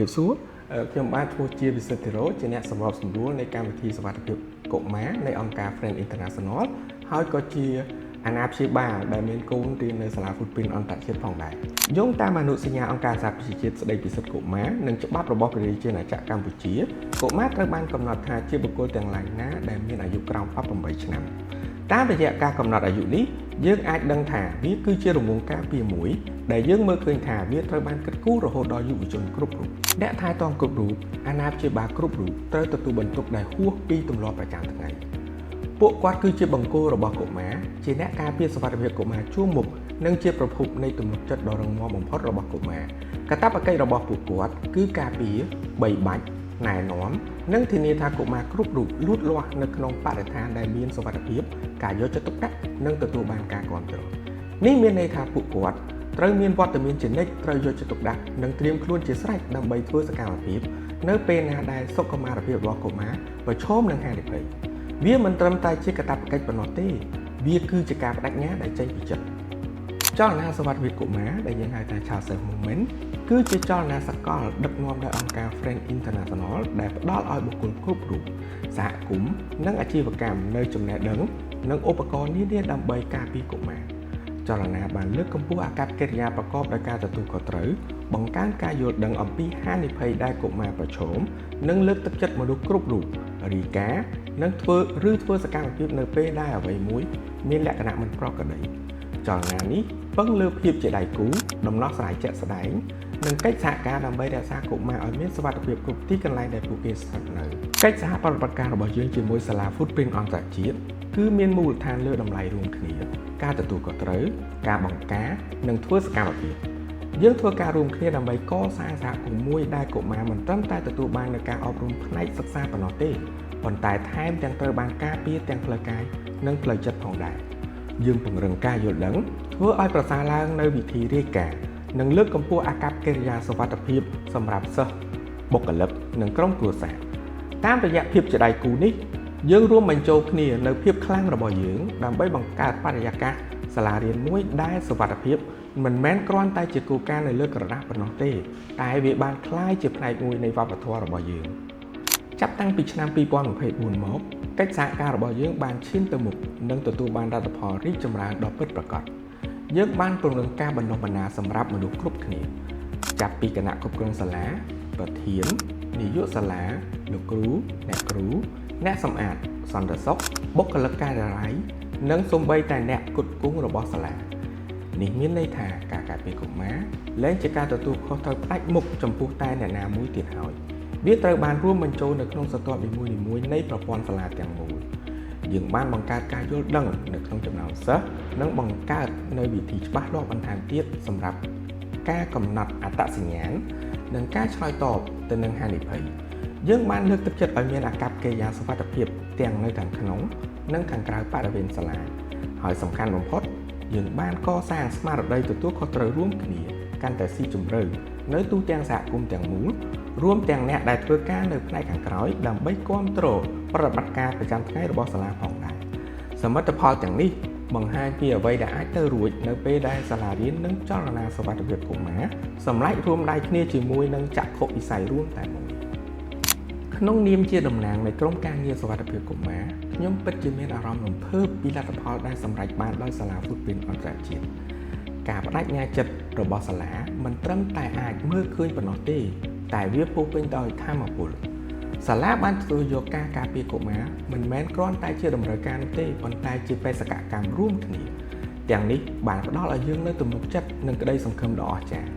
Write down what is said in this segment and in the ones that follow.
ភាពសួរខ្ញុំបានធ្វើជាវិសិទ្ធិរោជាអ្នកសម្របសម្រួលនៃកម្មវិធីសុវត្ថិភាពកុមារនៃអង្គការ Friends International ហើយក៏ជាអាណាព្យាបាលដែលមានកូនរៀននៅសាលា Footprint អន្តរជាតិផងដែរយោងតាមអនុសញ្ញាអង្គការសហប្រជាជាតិស្តីពីសិទ្ធិកុមារនិងច្បាប់របស់ព្រះរាជាណាចក្រកម្ពុជាកុមារត្រូវបានកំណត់ថាជាបុគ្គលទាំងឡាយណាដែលមានអាយុក្រោម18ឆ្នាំតាមរយៈការកំណត់អាយុនេះយើងអាចដឹងថាវាគឺជារង្វង់ការពារមួយដែលយើងមើលឃើញថាវាត្រូវបានគិតគូររហូតដល់យុវជនគ្រប់រូបអ្នកថែទាំគ្រប់រូបអាណាព្យាបាលគ្រប់រូបត្រូវទទួលបន្ទុកដែលហួសពីទម្លាប់ប្រចាំថ្ងៃពួកគាត់គឺជាបង្គោលរបស់កុមារជាអ្នកការពារសុវត្ថិភាពកុមារជួរមុខនិងជាប្រភពនៃទំនុកចិត្តដ៏រឹងមាំបំផុតរបស់កុមារកាតព្វកិច្ចរបស់ពួកគាត់គឺការពារបីបាច់ណែនាំនិងធានាថាកុមារគ្រប់រូបលូតលាស់នៅក្នុងបរិស្ថានដែលមានសុវត្ថិភាពការយកចិត្តទុកដាក់និងទទួលបានការគាំទ្រនេះមានន័យថាពួកគាត់ត្រូវមានវត្តមានជានិច្ចត្រូវយកចិត្តទុកដាក់និងត្រៀមខ្លួនជាស្រេចដើម្បីធ្វើសកម្មភាពនៅពេលណាដែលសុខុមាលភាពរបស់កុមារប្រឈមនឹងហានិភ័យវាមិនត្រឹមតែជាកាតព្វកិច្ចប៉ុណ្ណោះទេវាគឺជាការបដិញ្ញាដែលចេញពីចិត្តចលនាសុវត្ថិភាពកុមារដែលយើងហៅថា Child Safe Movement គឺជាចលនាសកលដឹកនាំដោយអង្គការ Friends International ដែលផ្ដល់ឲ្យបុគ្គលគ្រប់រូបសហគមន៍និងអាជីវកម្មនៅចំណេះដឹងនិងឧបករណ៍នានាដើម្បីការពារកុមារចលនាបានលើកកម្ពស់អាកប្បកិរិយាប្រកបដោយការទទួលខុសត្រូវបង្កើនការយល់ដឹងអំពីហានិភ័យដែលកុមារប្រឈមនិងលើកទឹកចិត្តមនុស្សគ្រប់រូបរាយការណ៍និងធ្វើសកម្មភាពនៅពេលដែលអ្វីមួយមានលក្ខណៈមិនប្រក្រតីចលនានេះពឹងលើភាពជាដៃគូដំណោះស្រាយជាក់ស្ដែងនិងកិច្ចសហការដើម្បីរក្សាកុមារឲ្យមានសុវត្ថិភាពគ្រប់ទីកន្លែងដែលពួកគេស្ថិតនៅកិច្ចសហប្រតិបត្តិការរបស់យើងជាមួយសាលា Footprint អន្តរជាតិគឺមានមូលដ្ឋានលើតម្លៃរួមគ្នាការទទួលខុសត្រូវការបង្ការនិងធ្វើសកម្មភាពយើងធ្វើការរួមគ្នាដើម្បីកសាងសហគមន៍មួយដែលកុមារមិនត្រឹមតែទទួលបាននូវការអប់រំផ្នែកសិក្សាប៉ុណ្ណោះទេប៉ុន្តែថែមទាំងត្រូវបានការពារទាំងផ្លូវកាយនិងផ្លូវចិត្តផងដែរយើងពង្រឹងការយល់ដឹងធ្វើឲ្យប្រសើរឡើងនៅវិធីរាយការណ៍និងលើកកម្ពស់អាកប្បកិរិយាសុវត្ថិភាពសម្រាប់សិស្សបុគ្គលិកនិងក្រុមគ្រួសារតាមរយៈភាពជាដៃគូនេះយើងរួមបញ្ចូលគ្នានៅភាពខ្លាំងរបស់យើងដើម្បីបង្កើតបរិយាកាសសាលារៀនមួយដែលសុវត្ថិភាពមិនមែនគ្រាន់តែជាគោលការណ៍នៅលើក្រដាសប៉ុណ្ណោះទេតែវាបានក្លាយជាផ្នែកមួយនៃវប្បធម៌របស់យើងចាប់តាំងពីឆ្នាំ2024មកកិច្ចសហការរបស់យើងបានឈានទៅមុខនិងទទួលបានលទ្ធផលរីកចម្រើនដ៏ពិតប្រាកដយើងបានពង្រឹងការបណ្ដុះបណ្ដាលសម្រាប់មនុស្សគ្រប់គ្នាចាប់ពីគណៈគ្រប់គ្រងសាលាប្រធាននាយកសាលាលោកគ្រូអ្នកគ្រូអ្នកសម្អាតសន្តិសុខបុគ្គលិកការិយាល័យនិងសូម្បីតែអ្នកផ្គត់ផ្គង់របស់សាលានេះមានន័យថាការការពារកុមារលែងជាការទទួលខុសត្រូវផ្ដាច់មុខចំពោះតែអ្នកណាមួយទៀតហើយវាត្រូវបានរួមបញ្ចូលនៅក្នុងស្រទាប់នីមួយៗនៃប្រព័ន្ធសាលាទាំងមូលយើងបានបង្កើតការយល់ដឹងនៅក្នុងចំណោមសិស្សនិងបង្កើតនៅវិធីច្បាស់លាស់បន្ថែមទៀតសម្រាប់ការកំណត់អត្តសញ្ញាណនិងការឆ្លើយតបទៅនឹងហានិភ័យយើងបានលើកទឹកចិត្តឲ្យមានអាកប្បកិរិយាសុវត្ថិភាពទាំងនៅខាងក្នុងនិងខាងក្រៅបរិវេណសាលាហើយសំខាន់បំផុតយើងបានកសាងស្មារតីទទួលខុសត្រូវរួមគ្នាកាន់តែស៊ីជម្រៅនៅទូទាំងសហគមន៍ទាំងមូលរួមទាំងអ្នកដែលធ្វើការនៅផ្នែកខាងក្រោយដើម្បីគ្រប់គ្រងប្រតិបត្តិការប្រចាំថ្ងៃរបស់សាលាផងដែរសមិទ្ធផលទាំងនេះបង្ហាញពីអ្វីដែលអាចទៅរួចនៅពេលដែលសាលារៀននិងចលនាសុវត្ថិភាពកុមារសម្រេចរួមដៃគ្នាជាមួយនឹងចក្ខុវិស័យរួមតែមួយក្នុងនាមជាតំណាងនៃក្រុមការងារសុវត្ថិភាពកុមារខ្ញុំពិតជាមានអារម្មណ៍រំភើបពីលទ្ធផលដែលសម្រេចបានដោយសាលា Footprint អន្តរជាតិការបដិញ្ញាចិត្តរបស់សាលាមិនត្រឹមតែអាចមើលឃើញប៉ុណ្ណោះទេតែវាពោរពេញដោយថាមពលសាលាបានទទួលយកការការពារកុមារមិនមែនគ្រាន់តែជាតម្រូវការនោះទេប៉ុន្តែជាបេសកកម្មរួមគ្នាទាំងនេះបានផ្ដល់ឲ្យយើងនូវទំនុកចិត្តនិងក្តីសង្ឃឹមដ៏អស្ចារ្យ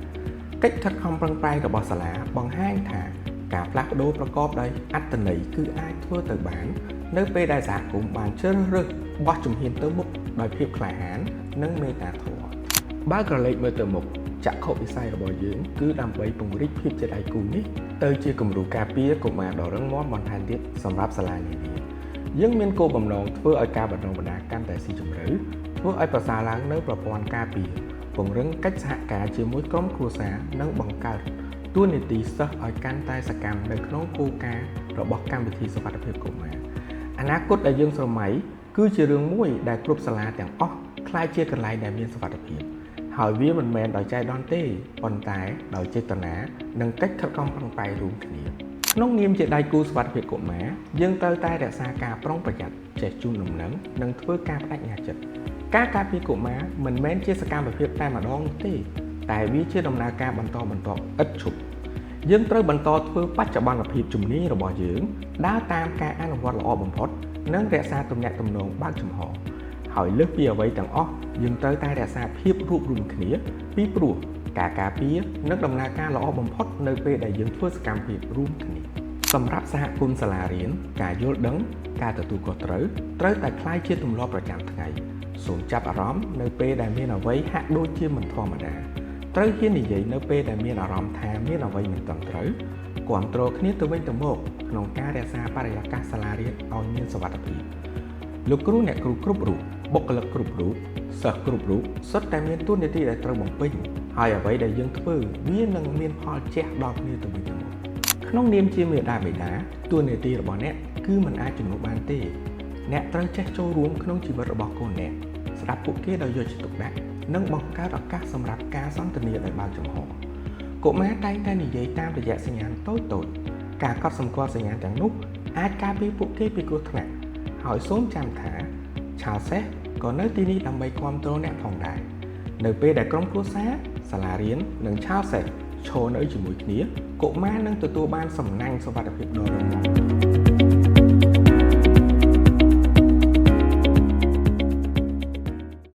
កិច្ចខិតខំប្រឹងប្រែងរបស់សាលាបង្ហាញថាការផ្លាស់ប្ដូរប្រកបដោយអត្ថន័យគឺអាចធ្វើទៅបាននៅពេលដែលសហគមន៍បានជ្រើសរើសបោះជំហានទៅមុខដោយភាពក្លាហាននិងមេត្តាធម៌បើក្រឡេកមើលទៅមុខចក្ខុវិស័យរបស់យើងគឺដើម្បីពង្រីកភាពជាដៃគូនេះទៅជាគំរូការពារកុមារដ៏រឹងមាំបន្ថែមទៀតសម្រាប់សាលានានាយើងមានគោលបំណងធ្វើឲ្យការបណ្ដុះបណ្ដាលកាន់តែស៊ីជម្រៅធ្វើឲ្យប្រសើរឡើងនៅប្រព័ន្ធការពារពង្រឹងកិច្ចសហការជាមួយក្រុមគ្រួសារនិងបង្កើតតួនាទីសិស្សឲ្យកាន់តែសកម្មនៅក្នុងគោលការណ៍របស់កម្មវិធីសុវត្ថិភាពកុមារអនាគតដែលយើងស្រមៃគឺជារឿងមួយដែលគ្រប់សាលាទាំងអស់ក្លាយជាកន្លែងដែលមានសុវត្ថិភាព ហើយវាមិនមែនដោយចៃដន្យទេប៉ុន្តែដោយចេតនានិងកិច្ចខិតខំប្រឹងប្រែងរួមគ្នាក្នុងនាមជាដៃគូសុវត្ថិភាពកុមារយើងត្រូវតែរក្សាការប្រុងប្រយ័ត្នចេះជូនដំណឹងនិងធ្វើការបដិញ្ញាចិត្តការការពារកុមារមិនមែនជាសកម្មភាពតែម្ដងនោះទេតែវាជាដំណើរការបន្តបន្ទាប់ឥតឈប់យើងត្រូវបន្តធ្វើបច្ចុប្បន្នភាពជំនាញរបស់យើងដើរតាមការអនុវត្តល្អបំផុតនិងរក្សាទំនាក់ទំនងបើកចំហហើយលើសពីអ្វីទាំងអស់យើងត្រូវតែរក្សាភាពរួបរวมគ្នាពីព្រោះការការពារនិងដំណើរការល្អបំផុតនៅពេលដែលយើងធ្វើសកម្មភាពរួមគ្នាសម្រាប់សហគមន៍សាលារៀនការយល់ដឹងការទទួលខុសត្រូវតែក្លាយជាទម្លាប់ប្រចាំថ្ងៃសូមចាប់អារម្មណ៍នៅពេលដែលមានអ្វីហាក់ដូចជាមិនធម្មតាត្រូវហ៊ាននិយាយនៅពេលដែលមានអារម្មណ៍ថាមានអ្វីមិនត្រឹមត្រូវគាំទ្រគ្នាទៅវិញទៅមកក្នុងការរក្សាបរិយាកាសសាលារៀនឲ្យមានសុវត្ថិភាពលោកគ្រូអ្នកគ្រូគ្រប់រូបបុគ្គលិកគ្រប់រូបសិស្សគ្រប់រូបសុទ្ធតែមានតួនាទីដែលត្រូវបំពេញហើយអ្វីដែលយើងធ្វើវានឹងមានផលជះដល់គ្នាទៅវិញទៅមកក្នុងនាមជាមាតាបិតាតួនាទីរបស់អ្នកគឺមិនអាចជំនួសបានទេអ្នកត្រូវចេះចូលរួមក្នុងជីវិតរបស់កូនអ្នកស្ដាប់ពួកគេដោយយកចិត្តទុកដាក់និងបង្កើតឱកាសសម្រាប់ការសន្ទនាដោយបើកចំហកុមារតែងតែនិយាយតាមរយៈសញ្ញាតូចៗការកត់សម្គាល់សញ្ញាទាំងនោះអាចការពារពួកគេពីគ្រោះថ្នាក់ហើយសូមចាំថាឆាលសេះក៏នៅទីនេះដើម្បីគាំទ្រអ្នកផងដែរនៅពេលដែលក្រុមគ្រួសារសាលារៀននិងឆាលសេះឈរនៅជាមួយគ្នាកុមារនឹងទទួលបានសំណាញ់សុវត្ថិភាពដ៏រឹងមាំ